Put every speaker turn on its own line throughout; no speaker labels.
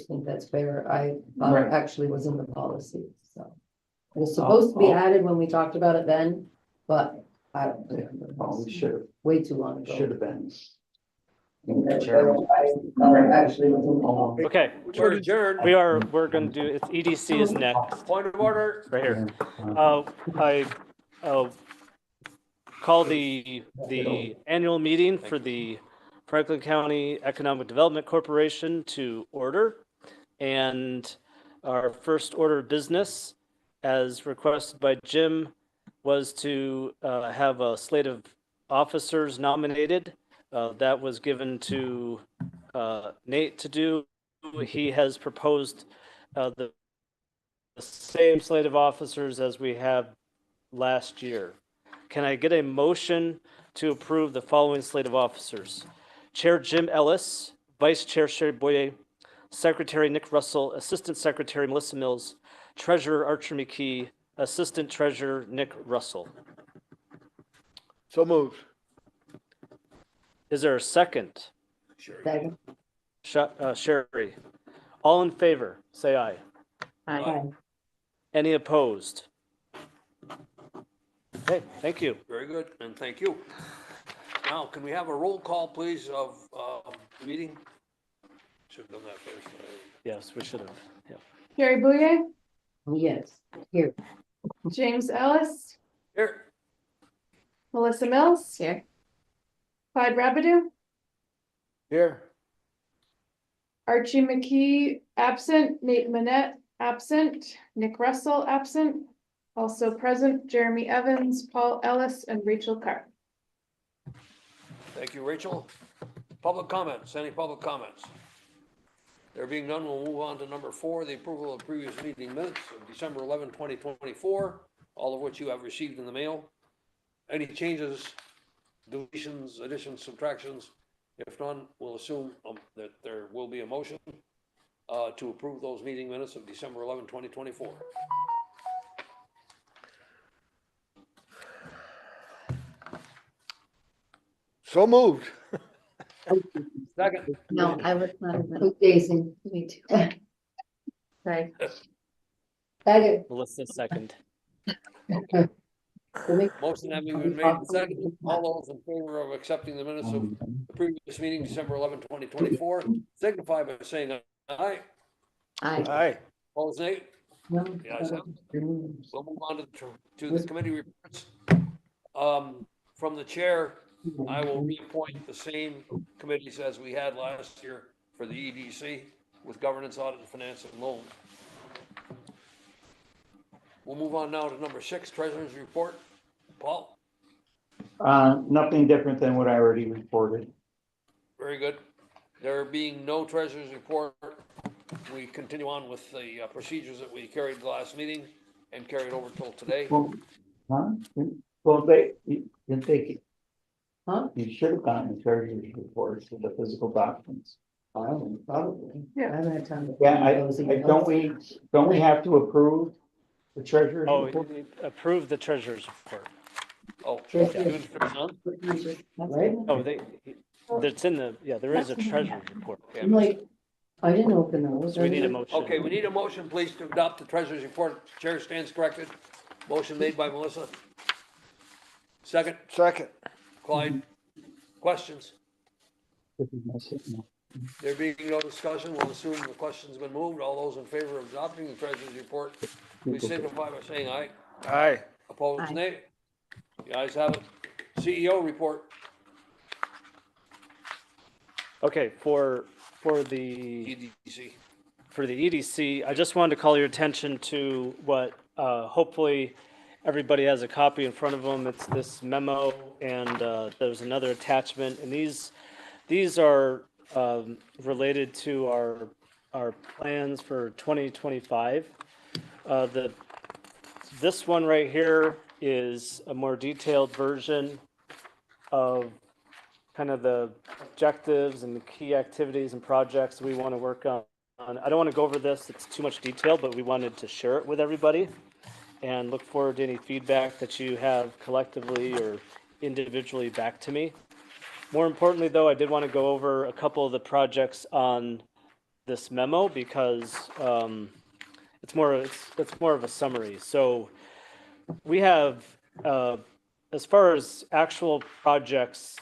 just think that's fair. I thought
Right.
it actually was in the policy, so. It was supposed to be added when we talked about it then, but I don't remember.
Oh, we should have,
Way too long ago.
should have been.
I thought it actually was in the
Okay,
We're adjourned.
we're going to do, it's EDC is next,
Point of order.
right here. I call the annual meeting for the Franklin County Economic Development Corporation to order. And our first order of business, as requested by Jim, was to have a slate of officers nominated. That was given to Nate to do. He has proposed the same slate of officers as we had last year. Can I get a motion to approve the following slate of officers? Chair Jim Ellis, Vice Chair Sherry Boyer, Secretary Nick Russell, Assistant Secretary Melissa Mills, Treasurer Archer McKee, Assistant Treasurer Nick Russell.
So moved.
Is there a second?
second.
Sherry. All in favor, say aye.
Aye.
Any opposed? Okay, thank you.
Very good, and thank you. Now, can we have a roll call, please, of the meeting? Should have done that first.
Yes, we should have. Yeah.
Jerry Bouye,
Yes, here.
James Ellis,
Here.
Melissa Mills. Here. Clyde Rabideau,
Here.
Archie McKee, absent. Nate Manette, absent. Nick Russell, absent. Also present, Jeremy Evans, Paul Ellis, and Rachel Carr.
Thank you, Rachel. Public comments, any public comments? There being none, we'll move on to number 4, the approval of previous meeting minutes of December 11, 2024, all of which you have received in the mail. Any changes, deletions, additions, subtractions? If none, we'll assume that there will be a motion to approve those meeting minutes of December 11, 2024.
So moved.
Second.
No, I was not. Jason, me too. Right. Second.
Melissa, second.
Motion having been made and seconded. All those in favor of accepting the minutes of the previous meeting, December 11, 2024, signify by saying aye.
Aye.
Aye.
Opposed, nay?
No.
Yes. We'll move on to the committee reports. From the chair, I will reappoint the same committees as we had last year for the EDC with governance, audit, and finance and loan. We'll move on now to number 6, treasurer's report. Paul?
Nothing different than what I already reported.
Very good. There being no treasurer's report, we continue on with the procedures that we carried the last meeting and carried over till today.
Well, huh? Well, you take it.
Huh?
You should have gotten the treasurer's reports for the physical documents.
Probably.
Yeah.
I haven't had time.
Don't we have to approve the treasurer's
Oh,
report?
you approve the treasurer's report.
Oh,
Treasurer's-
even if there's none?
Right?
Oh, that's in the, yeah, there is a treasurer's report.
I'm like, I didn't open those.
So we need a motion.
Okay, we need a motion, please, to adopt the treasurer's report. Chair stands corrected. Motion made by Melissa. Second,
Second.
Clyde. Questions?
This is my signal.
There being no discussion, we'll assume the question's been moved. All those in favor of adopting the treasurer's report, please signify by saying aye.
Aye.
Opposed,
Aye.
nay? The ayes have it. CEO report.
Okay, for the
EDC.
EDC, I just wanted to call your attention to what, hopefully everybody has a copy in front of them. It's this memo, and there's another attachment, and these are related to our plans for 2025. This one right here is a more detailed version of kind of the objectives and the key activities and projects we want to work on. I don't want to go over this, it's too much detail, but we wanted to share it with everybody and look forward to any feedback that you have collectively or individually back to me. More importantly, though, I did want to go over a couple of the projects on this memo because it's more of a summary. So we have, as far as actual projects,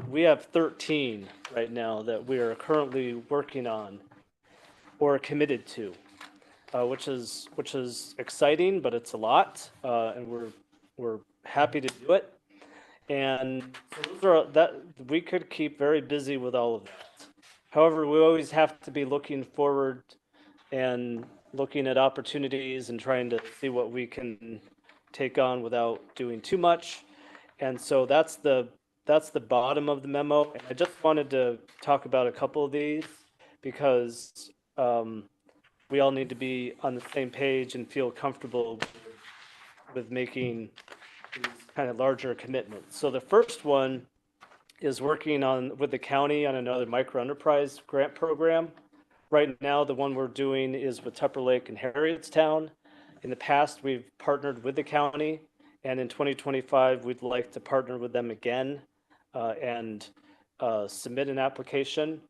we have 13 right now that we are currently working on or committed to, which is exciting, but it's a lot, and we're happy to do it. And so that we could keep very busy with all of that. However, we always have to be looking forward and looking at opportunities and trying to see what we can take on without doing too much. And so that's the bottom of the memo. And I just wanted to talk about a couple of these because we all need to be on the same page and feel comfortable with making these kind of larger commitments. So the first one is working with the county on another micro enterprise grant program. Right now, the one we're doing is with Tupper Lake and Harrietstown. In the past, we've partnered with the county, and in 2025, we'd like to partner with them again and submit an application.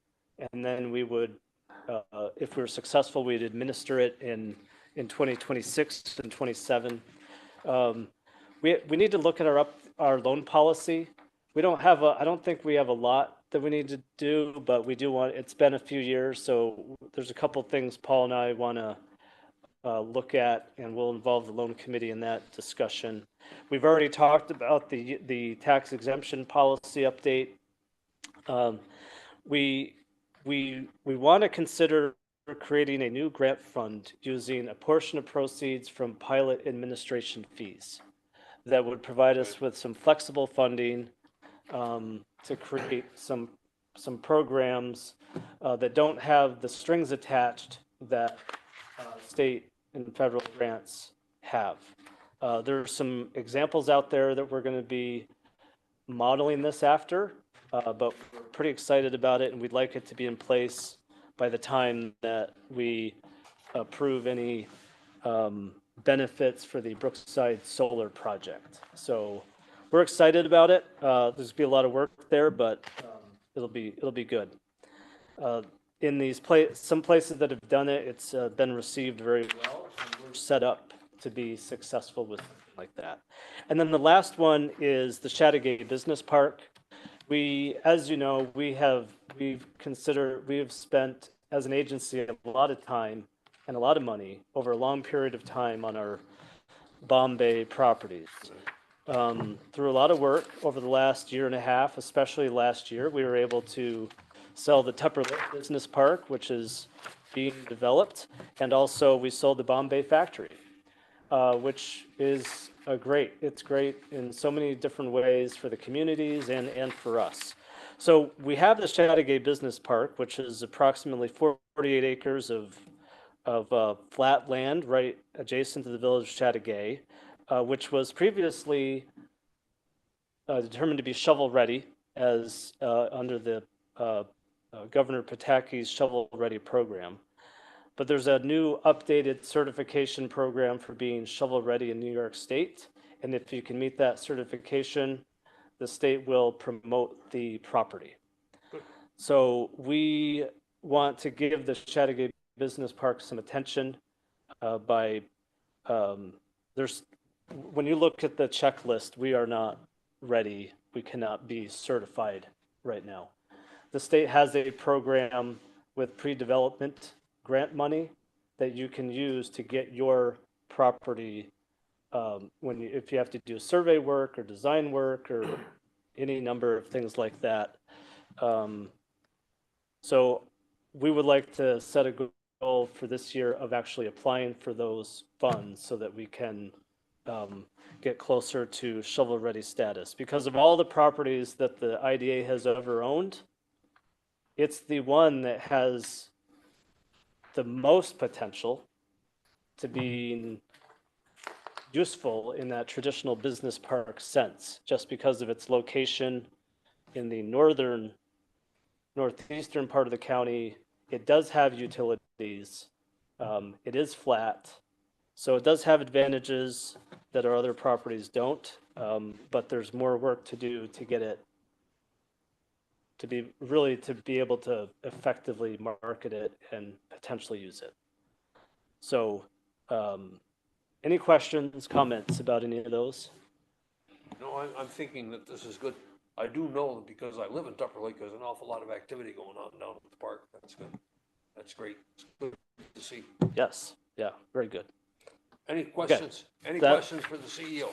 And then we would, if we're successful, we'd administer it in 2026 and 27. We need to look at our loan policy. We don't have I don't think we have a lot that we need to do, but we do want, it's been a few years, so there's a couple things Paul and I want to look at, and we'll involve the loan committee in that discussion. We've already talked about the tax exemption policy update. We want to consider creating a new grant fund using a portion of proceeds from pilot administration fees that would provide us with some flexible funding to create some programs that don't have the strings attached that state and federal grants have. There are some examples out there that we're going to be modeling this after, but we're pretty excited about it, and we'd like it to be in place by the time that we approve any benefits for the Brookside Solar project. So we're excited about it. There's going to be a lot of work there, but it'll be good. In these some places that have done it, it's been received very well, and we're set up to be successful with something like that. And then the last one is the Chattagay Business Park. As you know, we've spent as an agency a lot of time and a lot of money over a long period of time on our Bombay properties. Through a lot of work over the last year and a half, especially last year, we were able to sell the Tupper Lake Business Park, which is being developed, and also we sold the Bombay factory, which is it's great in so many different ways for the communities and for us. So we have the Chattagay Business Park, which is approximately 48 acres of flat land right adjacent to the village of Chattagay, which was previously determined to be shovel-ready as under the Governor Pataki's shovel-ready program. But there's a new updated certification program for being shovel-ready in New York State, and if you can meet that certification, the state will promote the property. So we want to give the Chattagay Business Park some attention by when you look at the checklist, we are not ready. We cannot be certified right now. The state has a program with pre-development grant money that you can use to get your property if you have to do survey work or design work or any number of things like that. So we would like to set a goal for this year of actually applying for those funds so that we can get closer to shovel-ready status. Because of all the properties that the IDA has ever owned, it's the one that has the most potential to be useful in that traditional business park sense, just because of its location in the northeastern part of the county. It does have utilities. It is flat. So it does have advantages that our other properties don't, but there's more work to do to get it to be able to effectively market it and potentially use it. So, any questions, comments about any of those?
No, I'm thinking that this is good. I do know that because I live in Tupper Lake, there's an awful lot of activity going on down at the park. That's good. That's great. It's good to see.
Yes, yeah, very good.
Any questions? Any
That-
questions for the CEO?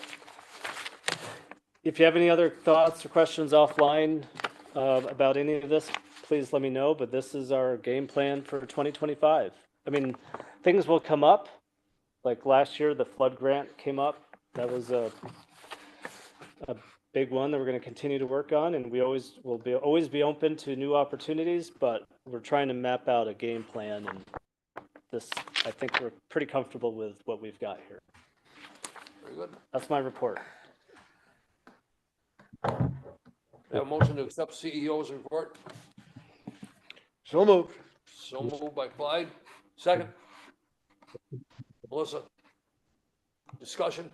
If you have any other thoughts or questions offline about any of this, please let me know, but this is our game plan for 2025. I mean, things will come up, like last year, the flood grant came up. That was a big one that we're going to continue to work on, and we always be open to new opportunities, but we're trying to map out a game plan, and this, I think we're pretty comfortable with what we've got here.
Very good.
That's my report.
We have a motion to accept CEO's report.
So moved.
So moved by Clyde. Second. Melissa. Discussion.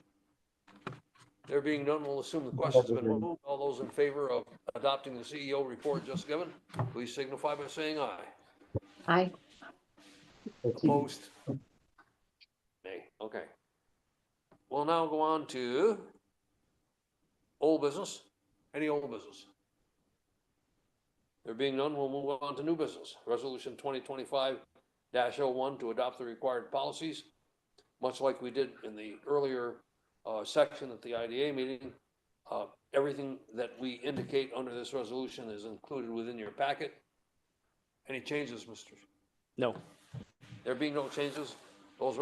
There being none, we'll assume the question's been moved. All those in favor of adopting the CEO report just given, please signify by saying aye.
Aye.
Opposed? Nay. Okay. We'll now go on to old business. Any old business? There being none, we'll move on to new business. Resolution 2025-01 to adopt the required policies, much like we did in the earlier section at the IDA meeting. Everything that we indicate under this resolution is included within your packet. Any changes, Mr.?
No.
There being no changes, those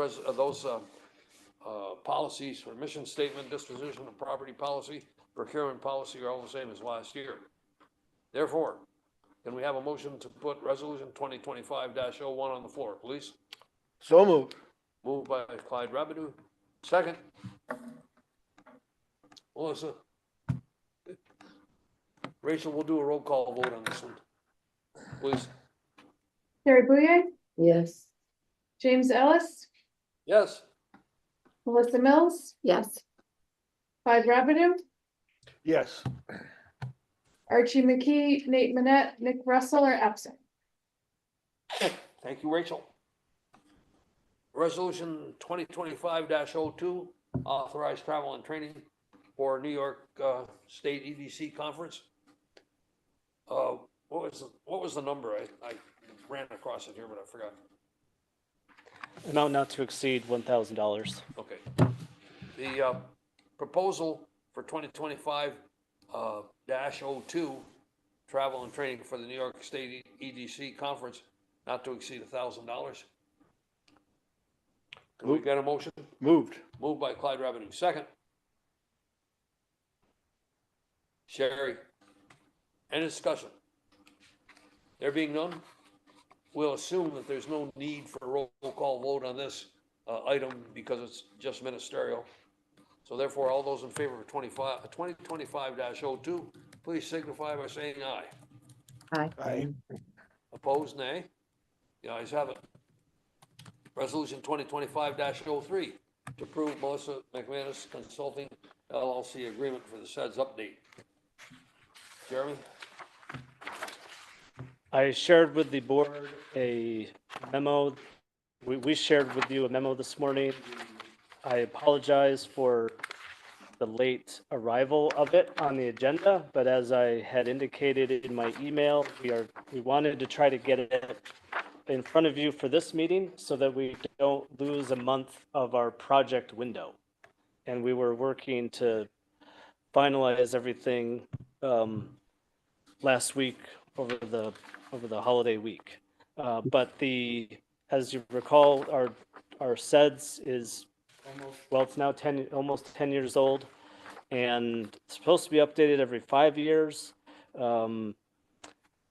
policies for mission statement, disposition of property policy, procurement policy are all the same as last year. Therefore, can we have a motion to put resolution 2025-01 on the floor, please?
So moved.
Moved by Clyde Rabideau. Second. Melissa. Rachel, we'll do a roll call vote on this one, please.
Terry Bouye,
Yes.
James Ellis,
Yes.
Melissa Mills,
Yes.
Clyde Rabideau,
Yes.
Archie McKee, Nate Manette, Nick Russell are absent.
Thank you, Rachel. Resolution 2025-02, authorized travel and training for New York State EDC conference. What was the number? I ran across it here, but I forgot.
Amount not to exceed $1,000.
Okay. The proposal for 2025-02, travel and training for the New York State EDC conference, not to exceed $1,000. Can we get a motion?
Moved.
Moved by Clyde Rabideau. Second. Sherry. Any discussion? There being none, we'll assume that there's no need for a roll call vote on this item because it's just ministerial. So therefore, all those in favor of 2025-02, please signify by saying aye.
Aye.
Aye.
Opposed, nay? The ayes have it. Resolution 2025-03 to approve Melissa McManus Consulting LLC agreement for the SEDS update. Jeremy?
I shared with the board a memo. We shared with you a memo this morning. I apologize for the late arrival of it on the agenda, but as I had indicated in my email, we wanted to try to get it in front of you for this meeting so that we don't lose a month of our project window. And we were working to finalize everything last week over the holiday week. But as you recall, our SEDS is it's now almost 10 years old, and it's supposed to be updated every 5 years.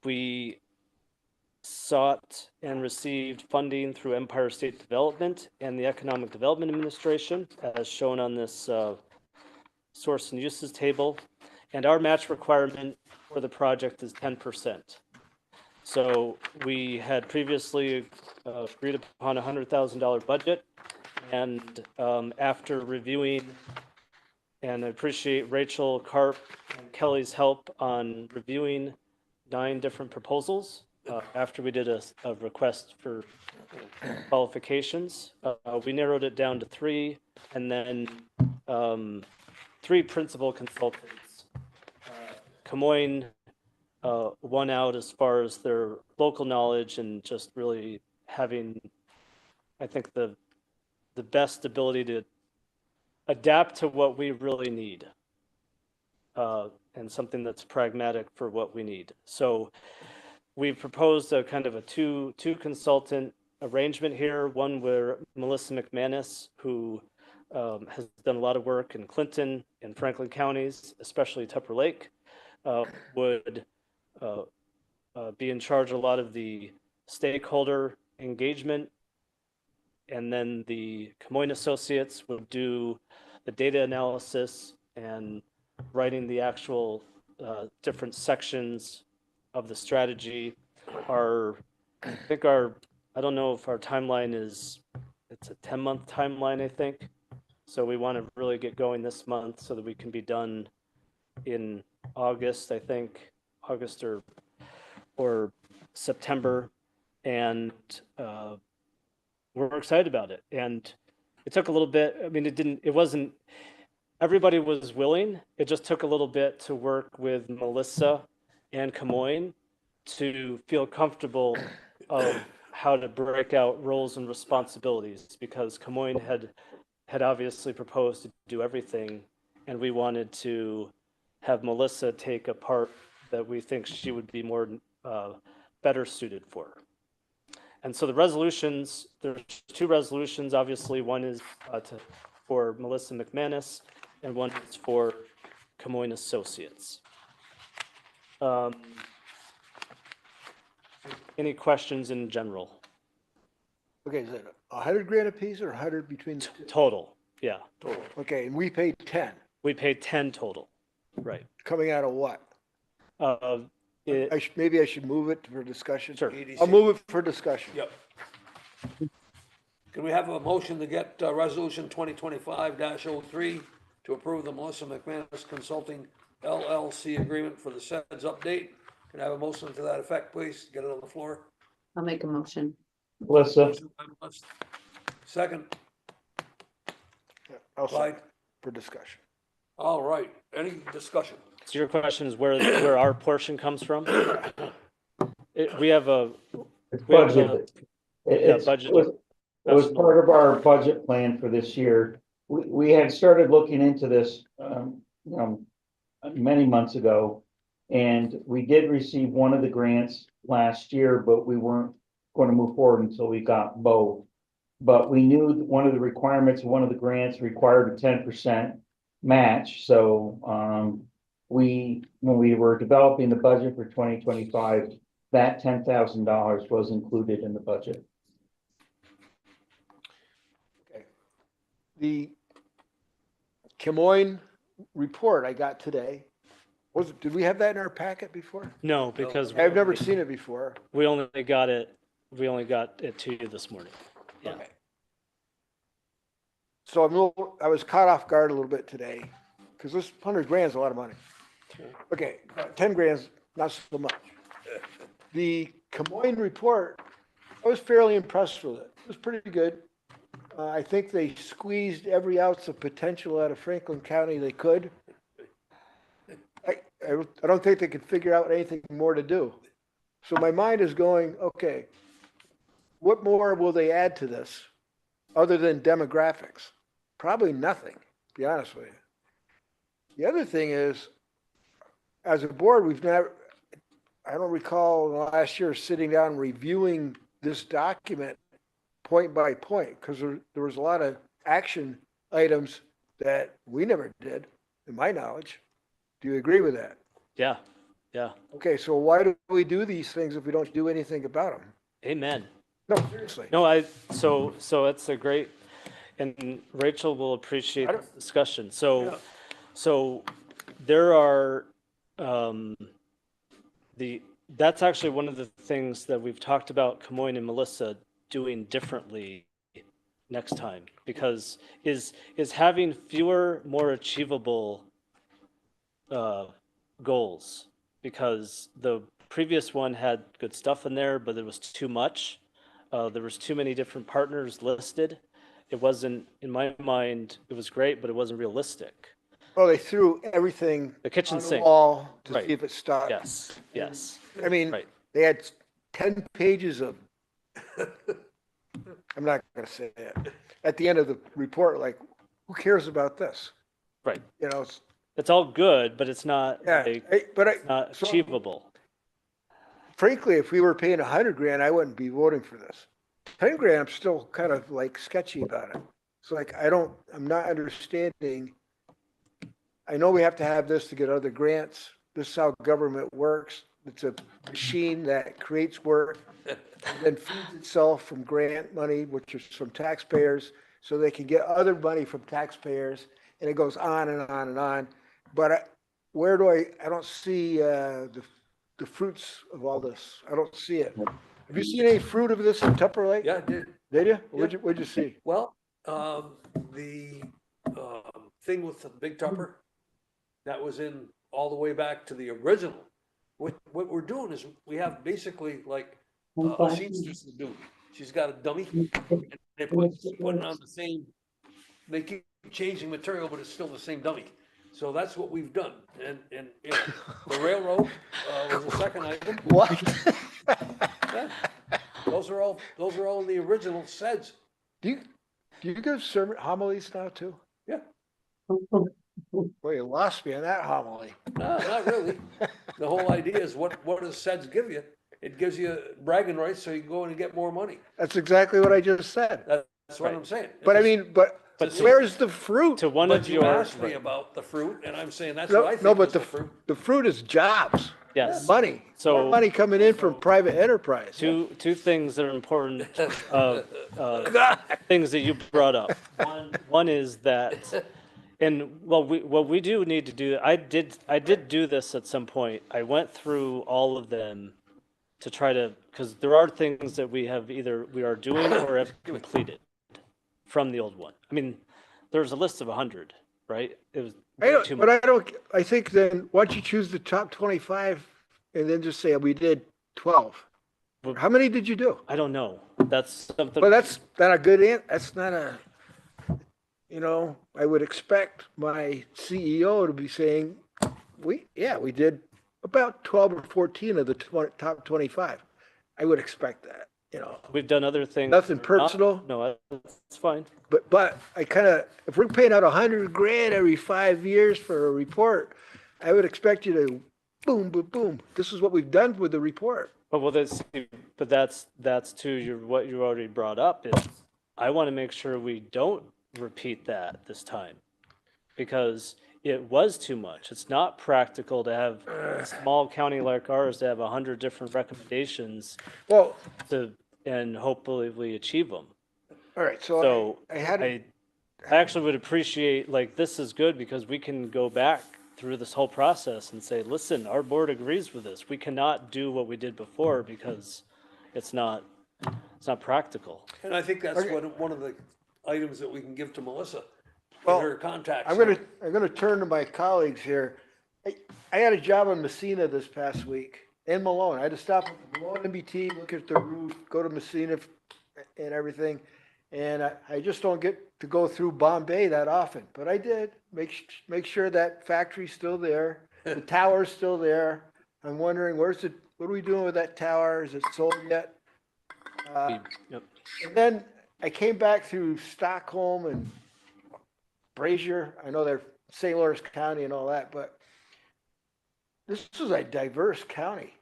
We sought and received funding through Empire State Development and the Economic Development Administration, as shown on this source and uses table. And our match requirement for the project is 10%. So we had previously agreed upon a $100,000 budget. And after reviewing, and I appreciate Rachel, Karp, and Kelly's help on reviewing 9 different proposals after we did a request for qualifications. We narrowed it down to 3, and then 3 principal consultants. Camoin won out as far as their local knowledge and just really having, I think, the best ability to adapt to what we really need, and something that's pragmatic for what we need. So we've proposed a kind of a two consultant arrangement here, one where Melissa McManus, who has done a lot of work in Clinton and Franklin counties, especially Tupper Lake, would be in charge of a lot of the stakeholder engagement. And then the Camoin Associates would do the data analysis and writing the actual different sections of the strategy. I don't know if our timeline it's a 10-month timeline, I think. So we want to really get going this month so that we can be done in August, I think, August or September. And we're excited about it. And it took a little bit. I mean, everybody was willing. It just took a little bit to work with Melissa and Camoin to feel comfortable of how to break out roles and responsibilities, because Camoin had obviously proposed to do everything, and we wanted to have Melissa take a part that we think she would be more better suited for. And so the resolutions, there's 2 resolutions. Obviously, one is for Melissa McManus, and one is for Camoin Associates. Any questions in general?
Okay, is it $100,000 a piece or 100 between the two?
Total, yeah.
Total. Okay, and we paid 10,
We paid 10 total, right.
coming out of what? Maybe I should move it for discussion?
Sure.
EDC.
I'll move it for discussion.
Yep. Can we have a motion to get resolution 2025-03 to approve the Melissa McManus Consulting LLC agreement for the SEDS update? Can I have a motion to that effect, please? Get it on the floor.
I'll make a motion.
Melissa,
Motion by Melissa. Second,
Yeah, I'll
Clyde.
second for discussion.
All right, any discussion?
So your question is where our portion comes from? We have a
it's
We have
budgeted.
budget.
It was part of our budget plan for this year. We had started looking into this, many months ago. And we did receive one of the grants last year, but we weren't going to move forward until we got both. But we knew that one of the requirements of one of the grants required a 10% match. So when we were developing the budget for 2025, that $10,000 was included in the budget.
Okay. The Camoin report I got today, did we have that in our packet before?
No, because
I've never seen it before.
we only got it to you this morning. Yeah.
Okay. So I was caught off guard a little bit today, because this $100,000 is a lot of money. Okay, $10,000 is not so much. The Camoin report, I was fairly impressed with it. It was pretty good. I think they squeezed every ounce of potential out of Franklin County they could. I don't think they could figure out anything more to do. So my mind is going, okay, what more will they add to this other than demographics? Probably nothing, to be honest with you. The other thing is, as a board, I don't recall last year sitting down and reviewing this document point by point, because there was a lot of action items that we never did, in my knowledge. Do you agree with that?
Yeah. Yeah.
Okay, so why do we do these things if we don't do anything about them?
Amen.
No, seriously.
No, so it's a great, and Rachel will appreciate this discussion. So there are, that's actually one of the things that we've talked about Camoin and Melissa doing differently next time, because is having fewer, more achievable goals, because the previous one had good stuff in there, but it was too much. There was too many different partners listed. It wasn't, in my mind, it was great, but it wasn't realistic.
Well, they threw everything
The kitchen
on the
sink,
wall to
Right.
see if it stuck.
yes, yes,
I mean,
right.
they had 10 pages of, I'm not gonna say it, at the end of the report, like, who cares about this?
Right.
You know, it's,
It's all good, but it's not
yeah,
like,
but
not
so
achievable.
frankly, if we were paying 100 grand, I wouldn't be voting for this. 10 grand, I'm still kind of like sketchy about it. It's like, I'm not understanding. I know we have to have this to get other grants. This is how government works. It's a machine that creates work and then feeds itself from grant money, which is from taxpayers, so they can get other money from taxpayers, and it goes on and on and on. But I don't see the fruits of all this. I don't see it. Have you seen any fruit of this in Tupper Lake?
Yeah, I did.
Did you? What'd you see?
Well, the, thing with the Big Tupper, that was in all the way back to the original. What we're doing is we have basically like a seamstress do. She's got a dummy and they put it on the same, they keep changing material, but it's still the same dummy. So that's what we've done. And, you know, the railroad, was the second item.
What?
Yeah. Those are all in the original SEDS.
Do you give sermon homilies now too?
Yeah.
Well, you lost me on that homily.
No, not really. The whole idea is what does SEDS give you? It gives you bragging rights so you can go in and get more money.
That's exactly what I just said.
That's what
Right.
I'm saying.
But I mean, but where's the fruit?
To one
But
of
you
your,
asked me
right,
about the fruit and I'm saying that's
No,
what I
no,
think
but
is the fruit.
the fruit is jobs,
yes.
money.
So-
More money coming in from private enterprise.
Two things that are important, things that you brought up. One is that, and what we do need to do, I did do this at some point. I went through all of them to try to, because there are things that we are doing or have completed from the old one. I mean, there's a list of 100, right? It was too much.
I think then, why don't you choose the top 25 and then just say, we did 12?
Well-
How many did you do?
I don't know. That's something.
Well, that's not a good that's not a, I would expect my CEO to be saying, we did about 12 or 14 of the top 25. I would expect that,
We've done other things.
Nothing
that are not-
personal.
No, that's fine.
but I kind of, if we're paying out 100 grand every 5 years for a report, I would expect you to boom, boom, boom. This is what we've done with the report.
But that's to what you already brought up is I want to make sure we don't repeat that this time because it was too much. It's not practical to have a small county like ours to have 100 different recommendations
Well,
and hopefully we achieve them.
all right, so
So
I had,
I actually would appreciate, like, this is good because we can go back through this whole process and say, listen, our board agrees with this. We cannot do what we did before because it's not practical.
And I think that's
Okay.
one of the items that we can give to Melissa.
Well,
In her contacts.
I'm gonna turn to my colleagues here. I had a job in Messina this past week, in Malone. I had to stop at Malone MBT, look at the roof, go to Messina and everything. And I just don't get to go through Bombay that often, but I did. Make sure that factory's still there, the tower's still there. I'm wondering, what are we doing with that tower? Is it sold yet?
Yep.
And then I came back through Stockholm and Brazier. I know they're St. Lawrence County and all that, but this is a diverse county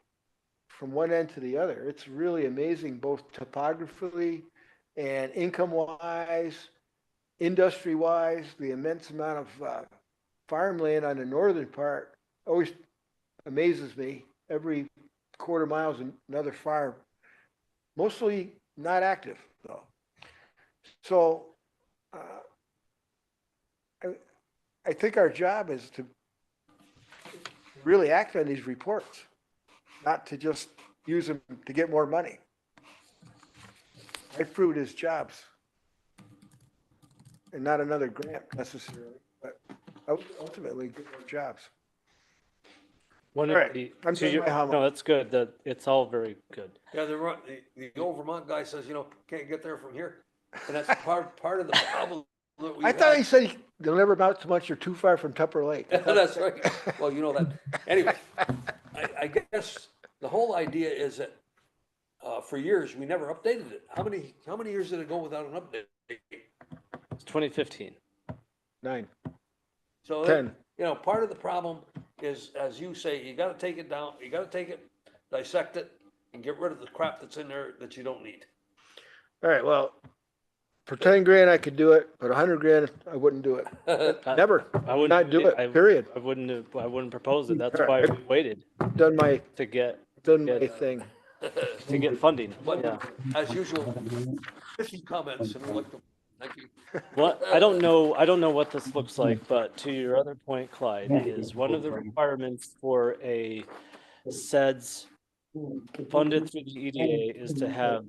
from one end to the other. It's really amazing, both topographically and income-wise, industry-wise. The immense amount of farmland on the northern part always amazes me. Every quarter mile is another farm, mostly not active though. So I think our job is to really act on these reports, not to just use them to get more money. My fruit is jobs. And not another grant necessarily, but ultimately get more jobs.
One
All
of
right,
the,
I'm
to
doing
your,
my homework.
no, that's good. That, it's all very good.
Yeah, the old Vermont guy says, you know, can't get there from here. And that's part of the problem that we
I
have.
thought he said they'll never amount to much, you're too far from Tupper Lake. I thought-
That's right. Well, you know that. Anyway, I guess the whole idea is that, for years, we never updated it. How many years did it go without an update?
It's 2015.
9,
So,
10.
you know, part of the problem is, as you say, you gotta take it down, you gotta take it, dissect it, and get rid of the crap that's in there that you don't need.
All right, well, for 10 grand, I could do it, but 100 grand, I wouldn't do it. Never,
I wouldn't
not do
I-
it, period.
I wouldn't propose it. That's
All
why
right.
we waited
Done my,
to get
done my
Get-
thing.
funding.
But
Yeah.
as usual, 50 comments and we like them. Thank you.
Well, I don't know what this looks like, but to your other point, Clyde, is one of the requirements for a SEDS funded through the EDA is to have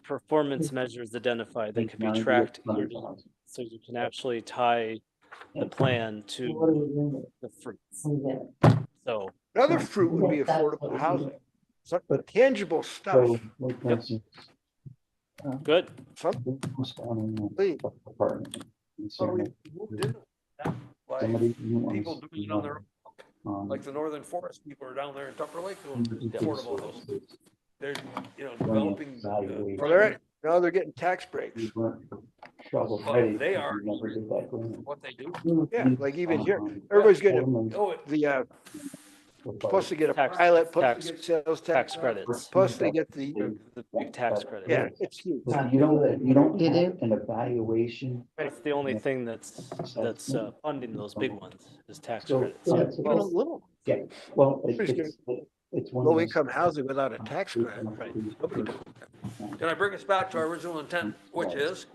performance measures identified that can be tracked year to year. So you can actually tie the plan to the fruits. So,
Another fruit would be affordable housing. Some tangible stuff.
good.
Something, please.
Well, we moved into that by people doing it on their own. Like the Northern Forest people are down there in Tupper Lake doing affordable housing. They're, you know, developing.
Well, now they're getting tax breaks.
Well, they are what they do.
Yeah, like even here, everybody's getting
Oh, it-
the, supposed to get a
Tax-
pilot, plus
tax-
they get sales
Tax
tax,
credits,
plus they get the,
the big tax credit.
yeah, it's huge.
You don't
You
have an evaluation.
That's the only thing that's funding those big ones is tax
So,
credits.
yeah,
Even a little
yeah, well,
Everybody's
it's one of
low
those-
income housing without a tax credit.
Right.
Nobody does.
Can I bring us back to our original intent, which is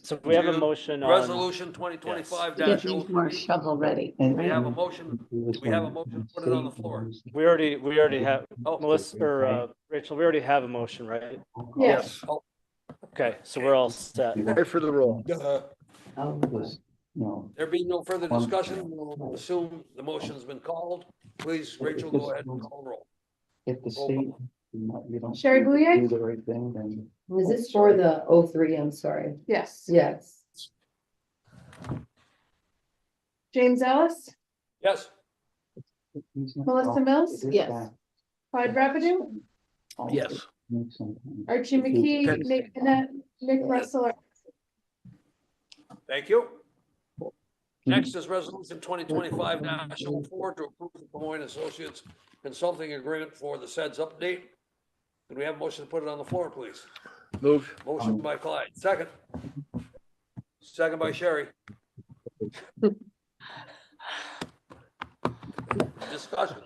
So we have a
to
motion on,
resolution 2025
To get these more shovel ready.
We have a motion, we have a motion, put it on the floor.
we already have,
Oh.
Melissa, or Rachel, we already have a motion, right?
Yes.
Okay, so we're all set.
Right for the roll.
No.
There being no further discussion, we'll assume the motion's been called. Please, Rachel, go ahead and call the roll.
If the state, you don't.
Sherry Bouye?
Do the right thing, then.
Was this for the 03? I'm sorry.
Yes.
Yes.
James Ellis,
Yes,
Melissa Mills?
Yes.
Clyde Rapidu,
Yes.
Archie McKee, Nate Manette, Nick Russell.
thank you. Next is resolution 2025-04 to approve the Pomoine Associates Consulting Agreement for the SEDS update. Can we have a motion to put it on the floor, please?
Moved.
Motion by Clyde, second. Second by Sherry. Discussion.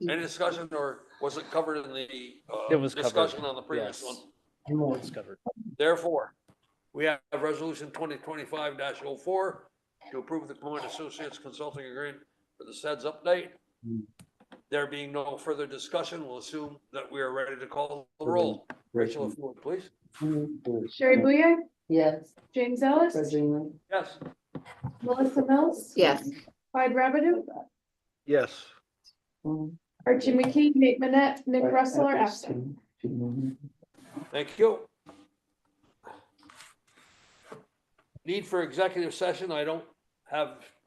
Any discussion, or was it covered in the,
It was covered,
discussion on the previous
yes.
one?
It's covered.
Therefore, we have resolution 2025-04 to approve the Pomoine Associates Consulting Agreement for the SEDS update. There being no further discussion, we'll assume that we are ready to call the roll. Rachel, if you would, please.
Sherry Bouye,
Yes.
James Ellis,
President.
Yes,
Melissa Mills,
Yes.
Clyde Rapidu,
Yes.
Archie McKee, Nate Manette, Nick Russell are absent.
thank you. Need for executive session, I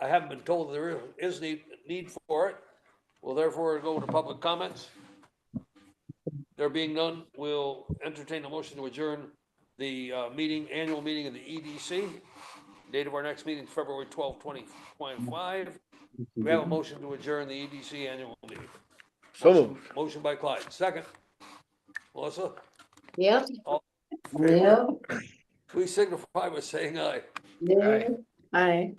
haven't been told there is need for it. We'll therefore go to public comments. There being none, we'll entertain a motion to adjourn the annual meeting of the EDC. Date of our next meeting is February 12, 2025. We have a motion to adjourn the EDC annual meeting.
So
Motion-
moved.
Motion by Clyde, second. Melissa,
Yep.
all in favor?
Yep.
Please signify by saying aye.
Yeah. Aye.